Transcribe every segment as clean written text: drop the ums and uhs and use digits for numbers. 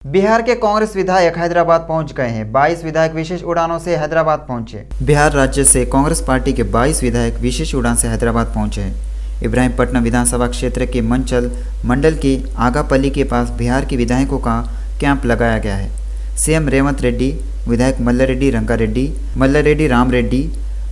बिहार के कांग्रेस विधायक हैदराबाद पहुंच गए हैं। 22 विधायक विशेष उड़ानों से हैदराबाद पहुंचे। बिहार राज्य से कांग्रेस पार्टी के 22 विधायक विशेष उड़ान से हैदराबाद पहुंचे हैं। इब्राहिमपट्टनम विधानसभा क्षेत्र के मंचल मंडल के आगापल्ली के पास बिहार के विधायकों का कैंप लगाया गया है। सीएम रेवंत रेड्डी, विधायक मल्लारेड्डी रंगारेड्डी, मल्लारेड्डी राम रेड्डी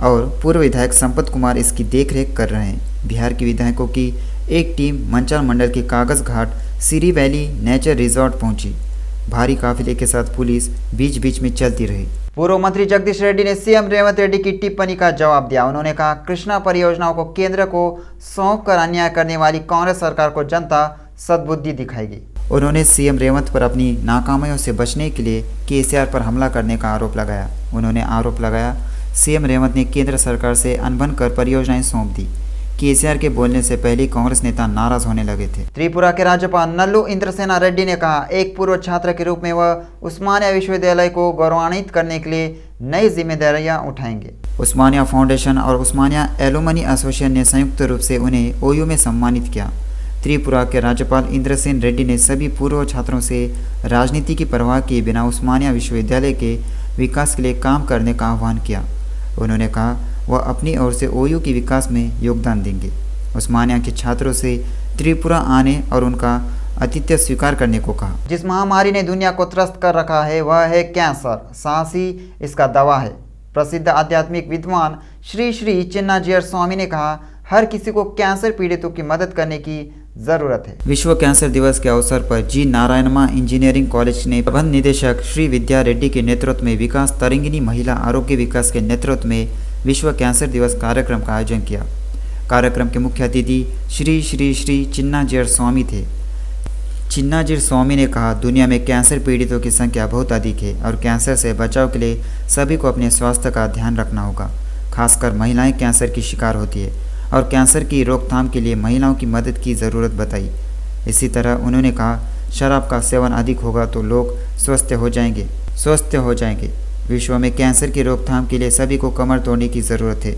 और पूर्व विधायक संपत कुमार इसकी देखरेख कर रहे हैं। बिहार के विधायकों की एक टीम मंचल मंडल के कागज घाट सीरी वैली नेचर रिजॉर्ट पहुंची। भारी काफिले के साथ पुलिस बीच बीच में चलती रही। पूर्व मंत्री जगदीश रेड्डी ने सीएम रेवंत रेड्डी की टिप्पणी का जवाब दिया। उन्होंने कहा, कृष्णा परियोजनाओं को केंद्र को सौंप कर अन्याय करने वाली कांग्रेस सरकार को जनता सद्बुद्धि दिखाएगी। उन्होंने सीएम रेवंत पर अपनी नाकामियों से बचने के लिए केसीआर पर हमला करने का आरोप लगाया। उन्होंने आरोप लगाया, सीएम रेवंत ने केंद्र सरकार से अनबन कर परियोजनाएं सौंप दी। केसीआर के बोलने से पहले कांग्रेस नेता नाराज होने लगे थे। त्रिपुरा के राज्यपाल नल्लू इंद्रसेना रेड्डी ने कहा, एक पूर्व छात्र के रूप में वह उस्मानिया विश्वविद्यालय को गौरवान्वित करने के लिए नई जिम्मेदारियां उठाएंगे। उस्मानिया फाउंडेशन और उस्मानिया एलुमनी एसोसिएशन ने संयुक्त रूप से उन्हें ओयू में सम्मानित किया। त्रिपुरा के राज्यपाल इंद्रसेन रेड्डी ने सभी पूर्व छात्रों से राजनीति की परवाह किए बिना उस्मानिया विश्वविद्यालय के विकास के लिए काम करने का आह्वान किया। उन्होंने कहा, वह अपनी ओर से ओयू के विकास में योगदान देंगे। उस्मानिया के छात्रों से त्रिपुरा आने और उनका आतिथ्य स्वीकार करने को कहा। जिस महामारी ने दुनिया को त्रस्त कर रखा है वह है कैंसर। सांस ही इसका दवा है। प्रसिद्ध आध्यात्मिक विद्वान श्री श्री चिन्नाजीयर स्वामी ने कहा, हर किसी को कैंसर पीड़ितों की मदद करने की जरूरत है। विश्व कैंसर दिवस के अवसर पर जी नारायणमा इंजीनियरिंग कॉलेज ने प्रबंध निदेशक श्री विद्या रेड्डी के नेतृत्व में विकास तरंगिनी महिला आरोग्य विकास के नेतृत्व में विश्व कैंसर दिवस कार्यक्रम का आयोजन किया। कार्यक्रम के मुख्य अतिथि श्री श्री श्री चिन्नाजीयर स्वामी थे। चिन्नाजीयर स्वामी ने कहा, दुनिया में कैंसर पीड़ितों की संख्या बहुत अधिक है और कैंसर से बचाव के लिए सभी को अपने स्वास्थ्य का ध्यान रखना होगा। खासकर महिलाएं कैंसर की शिकार होती है और कैंसर की रोकथाम के लिए महिलाओं की मदद की ज़रूरत बताई। इसी तरह उन्होंने कहा, शराब का सेवन अधिक होगा तो लोग स्वस्थ हो जाएंगे। विश्व में कैंसर की रोकथाम के लिए सभी को कमर तोड़ने की ज़रूरत है।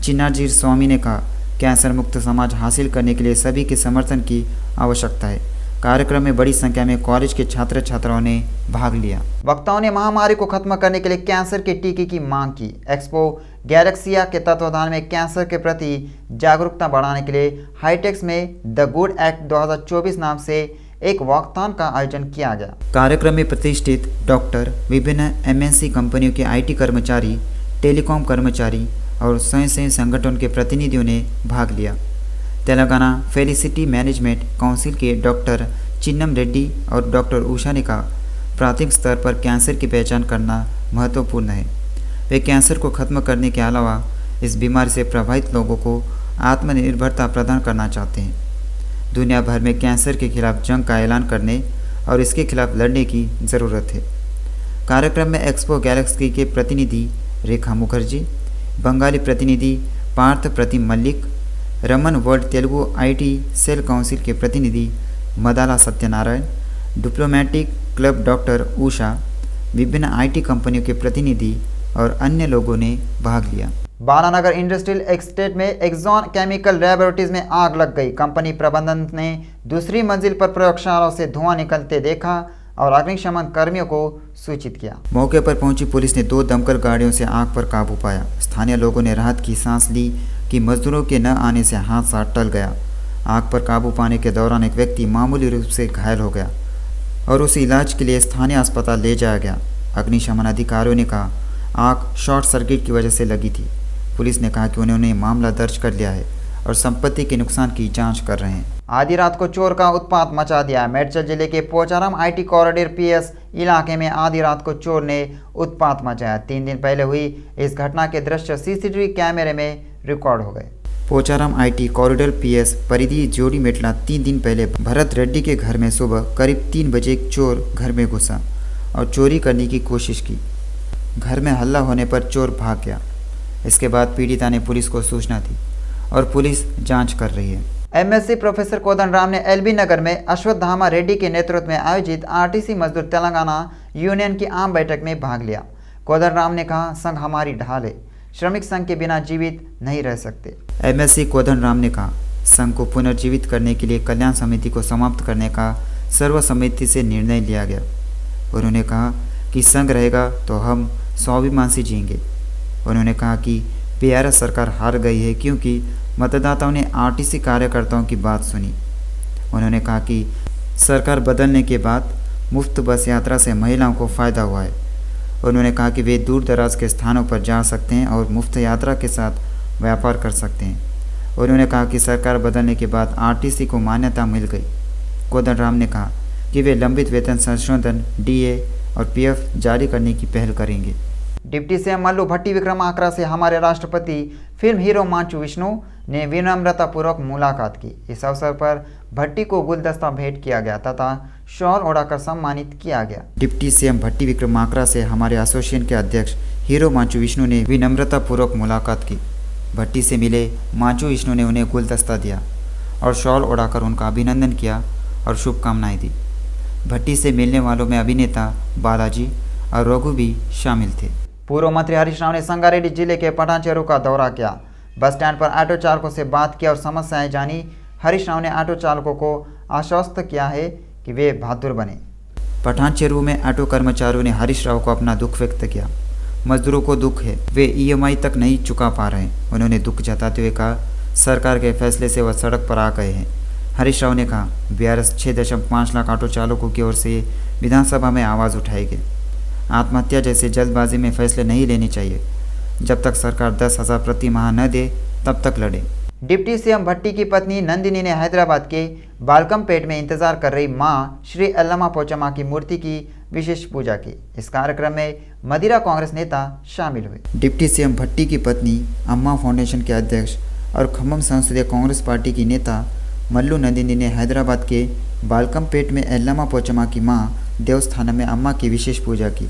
चिन्नाजीयर स्वामी ने कहा, कैंसर मुक्त समाज हासिल करने के लिए सभी के समर्थन की आवश्यकता है। कार्यक्रम में बड़ी संख्या में कॉलेज के छात्र छात्राओं ने भाग लिया। वक्ताओं ने महामारी को खत्म करने के लिए कैंसर के टीके की मांग की। एक्सपो गैलेक्सिया के तत्वाधान में कैंसर के प्रति जागरूकता बढ़ाने के लिए हाईटेक्स में द गुड एक्ट 2024 नाम से एक वॉकथॉन का आयोजन किया गया। कार्यक्रम में प्रतिष्ठित डॉक्टर, विभिन्न एमएनसी कंपनियों के आईटी कर्मचारी, टेलीकॉम कर्मचारी और स्वयंसेवी संगठन के प्रतिनिधियों ने भाग लिया। तेलंगाना फेलिसिटी मैनेजमेंट काउंसिल के डॉक्टर चिन्नम रेड्डी और डॉक्टर उषा ने कहा, प्राथमिक स्तर पर कैंसर की पहचान करना महत्वपूर्ण है। वे कैंसर को खत्म करने के अलावा इस बीमारी से प्रभावित लोगों को आत्मनिर्भरता प्रदान करना चाहते हैं। दुनिया भर में कैंसर के खिलाफ जंग का ऐलान करने और इसके खिलाफ लड़ने की ज़रूरत है। कार्यक्रम में एक्सपो गैलेक्सी के प्रतिनिधि रेखा मुखर्जी, बंगाली प्रतिनिधि Partha Pratim Mallick, Raman world Telugu IT cell council के प्रतिनिधि Madala Satyanarayana, diplomatic club doctor Usha, विभिन्न आईटी कंपनियों के प्रतिनिधि और अन्य लोगों ने भाग लिया। बालानगर इंडस्ट्रियल एस्टेट में एक्सॉन केमिकल लैबोरेटरीज में आग लग गई। कंपनी प्रबंधन ने दूसरी मंजिल पर प्रयोगशालाओं से धुआं निकलते देखा और अग्निशमन कर्मियों को सूचित किया। मौके पर पहुंची पुलिस ने 2 दमकल गाड़ियों से आग पर काबू पाया। स्थानीय लोगों ने राहत की सांस ली कि मजदूरों के न आने से हादसा टल गया। आग पर काबू पाने के दौरान एक व्यक्ति मामूली रूप से घायल हो गया और उसे इलाज के लिए स्थानीय अस्पताल ले जाया गया। अग्निशमन अधिकारियों ने कहा, आग शॉर्ट सर्किट की वजह से लगी थी। पुलिस ने कहा कि उन्होंने मामला दर्ज कर लिया है और संपत्ति के नुकसान की जांच कर रहे हैं। आधी रात को चोर का उत्पात मचा दिया। मेडचल जिले के पोचाराम आईटी कॉरिडोर पीएस इलाके में आधी रात को चोर ने उत्पात मचाया। 3 दिन पहले हुई इस घटना के दृश्य सीसीटीवी कैमरे में रिकॉर्ड हो गए। पोचाराम आईटी कॉरिडोर पीएस परिधि जोड़ी मेटला 3 दिन पहले भरत रेड्डी के घर में सुबह करीब 3 बजे एक चोर घर में घुसा और चोरी करने की कोशिश की। घर में हल्ला होने पर चोर भाग गया। इसके बाद पीड़िता ने पुलिस को सूचना दी और पुलिस जांच कर रही है। एमएससी प्रोफेसर कोदंडराम ने एलबी नगर में अश्वत्थामा रेड्डी के नेतृत्व में आयोजित आरटीसी मजदूर तेलंगाना यूनियन की आम बैठक में भाग लिया। कोदंडराम ने कहा, संघ हमारी ढाल है, श्रमिक संघ के बिना जीवित नहीं रह सकते। एमएससी कोदंडराम ने कहा, संघ को पुनर्जीवित करने के लिए कल्याण समिति को समाप्त करने का सर्वसम्मति से निर्णय लिया गया। उन्होंने कहा कि संघ रहेगा तो हम स्वाभिमान से जिएंगे। उन्होंने कहा कि बीआरएस सरकार हार गई है क्योंकि मतदाताओं ने आरटीसी कार्यकर्ताओं की बात सुनी। उन्होंने कहा कि सरकार बदलने के बाद मुफ्त बस यात्रा से महिलाओं को फ़ायदा हुआ है। उन्होंने कहा कि वे दूर दराज के स्थानों पर जा सकते हैं और मुफ्त यात्रा के साथ व्यापार कर सकते हैं। उन्होंने कहा कि सरकार बदलने के बाद आरटीसी को मान्यता मिल गई। कोदंडराम ने कहा कि वे लंबित वेतन संशोधन, डीए और पीएफ जारी करने की पहल करेंगे। डिप्टी सीएम मल्लू भट्टी विक्रमार्का से हमारे राष्ट्रपति फिल्म हीरो मांचू विष्णु ने विनम्रतापूर्वक मुलाकात की। इस अवसर पर भट्टी को गुलदस्ता भेंट किया गया तथा शॉल ओढ़ाकर सम्मानित किया गया। डिप्टी सीएम भट्टी विक्रमार्का से हमारे एसोसिएशन के अध्यक्ष हीरो मांचू विष्णु ने विनम्रतापूर्वक मुलाकात की। भट्टी से मिले मांचू विष्णु ने उन्हें गुलदस्ता दिया और शॉल ओढ़ाकर उनका अभिनंदन किया और शुभकामनाएं दी। भट्टी से मिलने वालों में अभिनेता बालाजी और रघु भी शामिल थे। पूर्व मंत्री हरीश राव ने संगारेड्डी जिले के पठानचेरू का दौरा किया। बस स्टैंड पर ऑटो चालकों से बात की और समस्याएं जानी। हरीश राव ने ऑटो चालकों को आश्वस्त किया है कि वे बहादुर बने। पठानचेरू में ऑटो कर्मचारियों ने हरीश राव को अपना दुख व्यक्त किया। मजदूरों को दुख है, वे ईएमआई तक नहीं चुका पा रहे। उन्होंने दुख जताते हुए कहा सरकार के फैसले से वह सड़क पर आ गए हैं। हरीश राव ने कहा बीआरएस 6.5 लाख ऑटो चालकों की ओर से विधानसभा में आवाज़ उठाएगी। आत्महत्या जैसे जल्दबाजी में फैसले नहीं लेने चाहिए। जब तक सरकार 10,000 प्रति माह न दे तब तक लड़े। डिप्टी सीएम भट्टी की पत्नी नंदिनी ने हैदराबाद के बालकमपेट में इंतजार कर रही मां श्री एल्लमा पोचम्मा की मूर्ति की विशेष पूजा की। इस कार्यक्रम में मदिरा कांग्रेस नेता शामिल हुए। डिप्टी सीएम भट्टी की पत्नी अम्मा फाउंडेशन के अध्यक्ष और खम्मम संसदीय कांग्रेस पार्टी की नेता मल्लू नंदिनी ने हैदराबाद के बालकमपेट में एल्लमा पोचम्मा की मां देवस्थानम में अम्मा की विशेष पूजा की।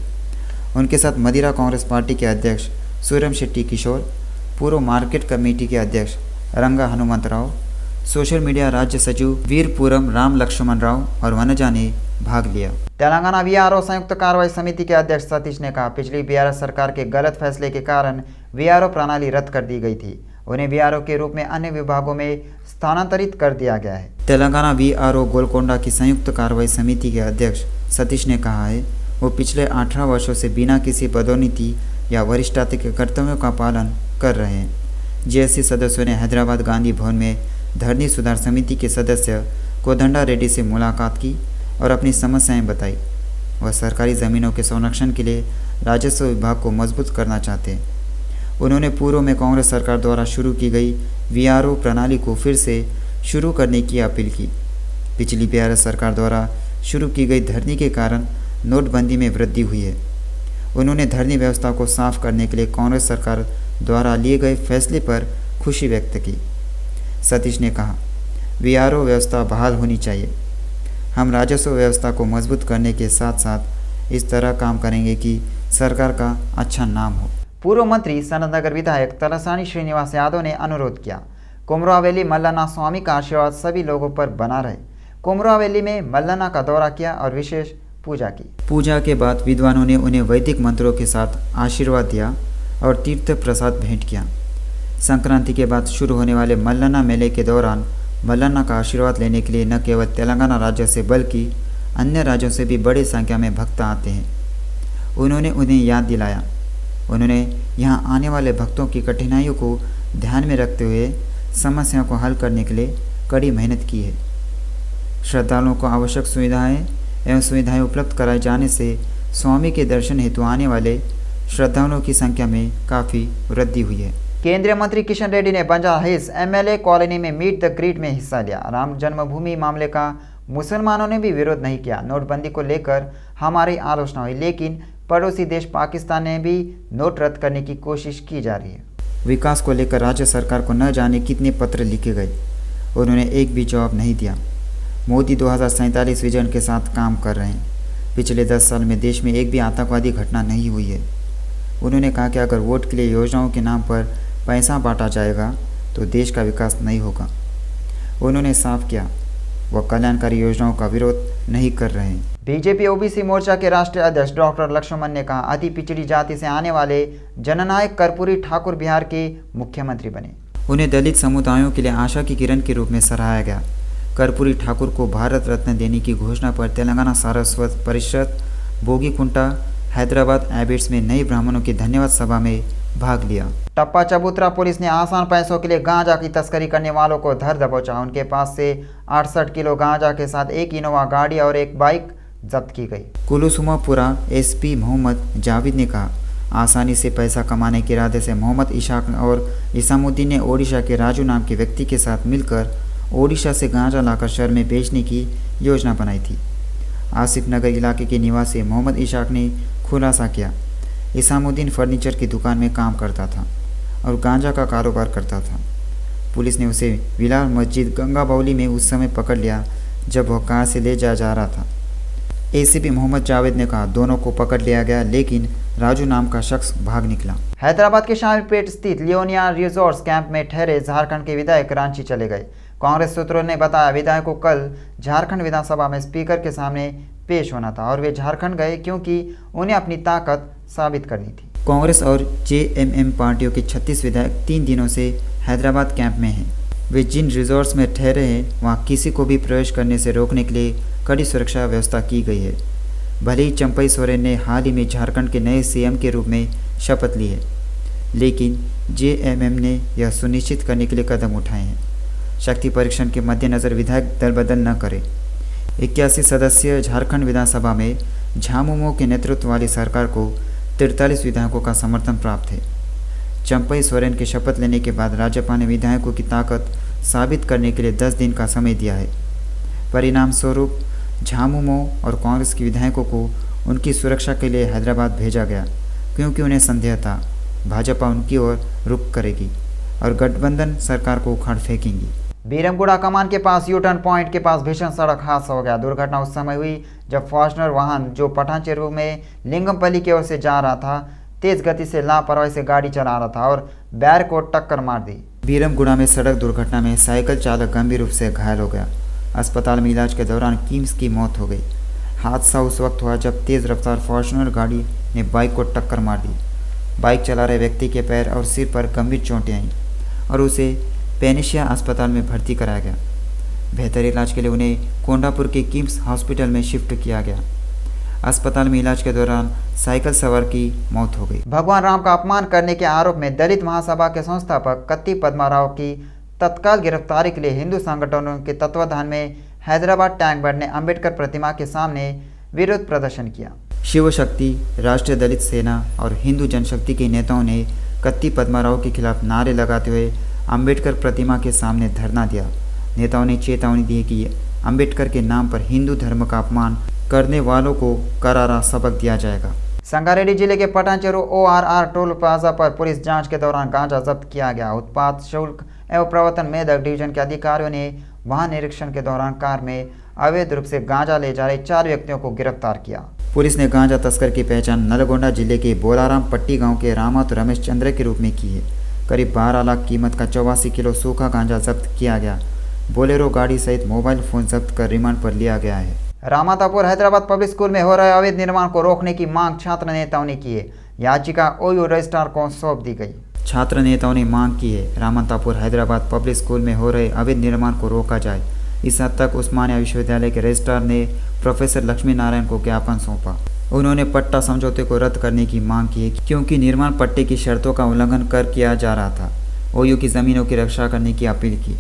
उनके साथ मदिरा कांग्रेस पार्टी के अध्यक्ष सूरम शेट्टी किशोर, पूर्व मार्केट कमेटी के अध्यक्ष रंगा हनुमंतराव, सोशल मीडिया राज्य सचिव वीरपुरम राम लक्ष्मण राव और वनजा ने भाग लिया। तेलंगाना वीआरओ संयुक्त कार्रवाई समिति के अध्यक्ष सतीश ने कहा पिछली बीआरएस सरकार के गलत फैसले के कारण वीआरओ प्रणाली रद्द कर दी गई थी। उन्हें वीआरओ के रूप में अन्य विभागों में स्थानांतरित कर दिया गया है। तेलंगाना वीआरओ गोलकोंडा की संयुक्त कार्रवाई समिति के अध्यक्ष सतीश ने कहा है वो पिछले 18 वर्षों से बिना किसी पदोन्नति या वरिष्ठता के कर्तव्यों का पालन कर रहे हैं। जेएससी सदस्यों ने हैदराबाद गांधी भवन में धरनी सुधार समिति के सदस्य कोदंडा रेड्डी से मुलाकात की और अपनी समस्याएं बताई। वह सरकारी ज़मीनों के संरक्षण के लिए राजस्व विभाग को मजबूत करना चाहते हैं। उन्होंने पूर्व में कांग्रेस सरकार द्वारा शुरू की गई वीआरओ प्रणाली को फिर से शुरू करने की अपील की। पिछली बीआरएस सरकार द्वारा शुरू की गई धरनी के कारण नोटबंदी में वृद्धि हुई है। उन्होंने धरनी व्यवस्था को साफ करने के लिए कांग्रेस सरकार द्वारा लिए गए फैसले पर खुशी व्यक्त की। सतीश ने कहा वीआरओ व्यवस्था बहाल होनी चाहिए। हम राजस्व व्यवस्था को मजबूत करने के साथ साथ इस तरह काम करेंगे कि सरकार का अच्छा नाम हो। पूर्व मंत्री सनतनगर विधायक तलसानी श्रीनिवास यादव ने अनुरोध किया कुमरावेली मल्लन्ना स्वामी का आशीर्वाद सभी लोगों पर बना रहे। कुमरावेली में मल्लन्ना का दौरा किया और विशेष पूजा की। पूजा के बाद विद्वानों ने उन्हें वैदिक मंत्रों के साथ आशीर्वाद दिया और तीर्थ प्रसाद भेंट किया। संक्रांति के बाद शुरू होने वाले मल्लन्ना मेले के दौरान मल्लन्ना का आशीर्वाद लेने के लिए न केवल तेलंगाना राज्य से बल्कि अन्य राज्यों से भी बड़ी संख्या में भक्त आते हैं। उन्होंने उन्हें याद दिलाया। उन्होंने यहाँ आने वाले भक्तों की कठिनाइयों को ध्यान में रखते हुए समस्याओं को हल करने के लिए कड़ी मेहनत की है। श्रद्धालुओं को आवश्यक सुविधाएं उपलब्ध कराए जाने से स्वामी के दर्शन हेतु आने वाले श्रद्धालुओं की संख्या में काफ़ी वृद्धि हुई है। केंद्रीय मंत्री किशन रेड्डी ने बंजारा हिल्स एमएलए कॉलोनी में मीट द ग्रीट में हिस्सा लिया। राम जन्मभूमि मामले का मुसलमानों ने भी विरोध नहीं किया। नोटबंदी को लेकर हमारी आलोचना हुई, लेकिन पड़ोसी देश पाकिस्तान ने भी नोट रद्द करने की कोशिश की जा रही है। विकास को लेकर राज्य सरकार को न जाने कितने पत्र लिखे गए, उन्होंने एक भी जवाब नहीं दिया। मोदी 2047 विजन के साथ काम कर रहे हैं। पिछले 10 साल में देश में एक भी आतंकवादी घटना नहीं हुई है। उन्होंने कहा कि अगर वोट के लिए योजनाओं के नाम पर पैसा बांटा जाएगा तो देश का विकास नहीं होगा। उन्होंने साफ किया वह कल्याणकारी योजनाओं का विरोध नहीं कर रहे हैं। बीजेपी ओबीसी मोर्चा के राष्ट्रीय अध्यक्ष डॉक्टर लक्ष्मण ने कहा अति पिछड़ी जाति से आने वाले जननायक कर्पूरी ठाकुर बिहार के मुख्यमंत्री बने। उन्हें दलित समुदायों के लिए आशा की किरण के रूप में सराहा गया। कर्पूरी ठाकुर को भारत रत्न देने की घोषणा पर तेलंगाना सारस्वत परिषद बोगीकुंटा हैदराबाद एबिट्स में नए ब्राह्मणों की धन्यवाद सभा में भाग लिया। टप्पा चबूतरा पुलिस ने आसान पैसों के लिए गांजा की तस्करी करने वालों को धर दबोचा। उनके पास से 68 किलो गांजा के साथ एक इनोवा गाड़ी और एक बाइक जब्त की गई। कुलुसुमापुरा एसपी मोहम्मद जावेद ने कहा, आसानी से पैसा कमाने के इरादे से मोहम्मद इशाक और इसामुद्दीन ने ओडिशा के राजू नाम के व्यक्ति के साथ मिलकर ओडिशा से गांजा लाकर शहर में बेचने की योजना बनाई थी। आसिफ नगर इलाके के निवासी मोहम्मद इशाक ने खुलासा किया, इसामुद्दीन फर्नीचर की दुकान में काम करता था और गांजा का कारोबार करता था। पुलिस ने उसे विलार मस्जिद गंगा बाउली में उस समय पकड़ लिया जब वह कार से ले जा रहा था। एसीपी मोहम्मद जावेद ने कहा, दोनों को पकड़ लिया गया लेकिन राजू नाम का शख्स भाग निकला। हैदराबाद के शामिलपेट स्थित लियोनिया रिजॉर्ट्स कैंप में ठहरे झारखंड के विधायक रांची चले गए। कांग्रेस सूत्रों ने बताया, विधायक को कल झारखंड विधानसभा में स्पीकर के सामने पेश होना था और वे झारखंड गए क्योंकि उन्हें अपनी ताकत साबित करनी थी। कांग्रेस और जेएमएम पार्टियों के 36 विधायक 3 दिनों से हैदराबाद कैंप में हैं। वे जिन रिजॉर्ट्स में ठहरे हैं वहां किसी को भी प्रवेश करने से रोकने के लिए कड़ी सुरक्षा व्यवस्था की गई है। भले ही चंपई सोरेन ने हाल ही में झारखंड के नए सीएम के रूप में शपथ ली है, लेकिन जेएमएम ने यह सुनिश्चित करने के लिए कदम उठाए हैं शक्ति परीक्षण के मद्देनज़र विधायक दल बदल न करे। 81 सदस्यीय झारखंड विधानसभा में झामुमो के नेतृत्व वाली सरकार को 43 विधायकों का समर्थन प्राप्त है। चंपई सोरेन के शपथ लेने के बाद राज्यपाल ने विधायकों की ताकत साबित करने के लिए 10 दिन का समय दिया है। परिणाम स्वरूप झामुमो और कांग्रेस के विधायकों को उनकी सुरक्षा के लिए हैदराबाद भेजा गया क्योंकि उन्हें संदेह था भाजपा उनकी ओर रुख करेगी और गठबंधन सरकार को उखाड़ फेंकेंगी। बीरमगुड़ा कमान के पास यूटर्न पॉइंट के पास भीषण सड़क हादसा हो गया। दुर्घटना उस समय हुई जब फॉर्च्यूनर वाहन जो पठानचेरू में लिंगमपल्ली की ओर से जा रहा था तेज गति से लापरवाही से गाड़ी चला रहा था और बैर को टक्कर मार दी। बीरमगुड़ा में सड़क दुर्घटना में साइकिल चालक गंभीर रूप से घायल हो गया। अस्पताल में इलाज के दौरान किम्स की मौत हो गई। हादसा उस वक्त हुआ जब तेज़ रफ्तार फॉर्च्यूनर गाड़ी ने बाइक को टक्कर मार दी। बाइक चला रहे व्यक्ति के पैर और सिर पर गंभीर चोटें आईं और उसे पेनिशिया अस्पताल में भर्ती कराया गया। बेहतर इलाज के लिए उन्हें कोंडापुर के किम्स हॉस्पिटल में शिफ्ट किया गया। अस्पताल में इलाज के दौरान साइकिल सवार की मौत हो गई। भगवान राम का अपमान करने के आरोप में दलित महासभा के संस्थापक कत्ती पद्माराव की तत्काल गिरफ्तारी के लिए हिंदू संगठनों के तत्वाधान में हैदराबाद टैंक बैंड ने अंबेडकर प्रतिमा के सामने विरोध प्रदर्शन किया। शिव शक्ति, राष्ट्रीय दलित सेना और हिंदू जनशक्ति के नेताओं ने कत्ती पद्माराव के खिलाफ नारे लगाते हुए अंबेडकर प्रतिमा के सामने धरना दिया। नेताओं ने चेतावनी दी कि अंबेडकर के नाम पर हिंदू धर्म का अपमान करने वालों को करारा सबक दिया जाएगा। संगारेड्डी जिले के पटानचेरू ORR टोल प्लाजा पर पुलिस जांच के दौरान गांजा जब्त किया गया। उत्पाद शुल्क एवं प्रवर्तन मेदक डिवीजन के अधिकारियों ने वाहन निरीक्षण के दौरान कार में अवैध रूप से गांजा ले जा रहे 4 व्यक्तियों को गिरफ्तार किया। पुलिस ने गांजा तस्कर की पहचान नलगोंडा जिले के बोलाराम पट्टी गांव के रामात रमेश चंद्र के रूप में की है। करीब 12 लाख कीमत का 84 किलो सूखा गांजा जब्त किया गया। बोलेरो गाड़ी सहित मोबाइल फोन जब्त कर रिमांड पर लिया गया है। रामातापुर हैदराबाद पब्लिक स्कूल में हो रहे अवैध निर्माण को रोकने की मांग छात्र नेताओं ने की है। याचिका OU रजिस्ट्रार को सौंप दी गई। छात्र नेताओं ने मांग की है रामातापुर हैदराबाद पब्लिक स्कूल में हो रहे अवैध निर्माण को रोका जाए। इस हद तक उस्मानिया विश्वविद्यालय के रजिस्ट्रार ने प्रोफेसर लक्ष्मी नारायण को ज्ञापन सौंपा। उन्होंने पट्टा समझौते को रद्द करने की मांग की है क्योंकि निर्माण पट्टे की शर्तों का उल्लंघन कर किया जा रहा था। OU की जमीनों की रक्षा करने की अपील की।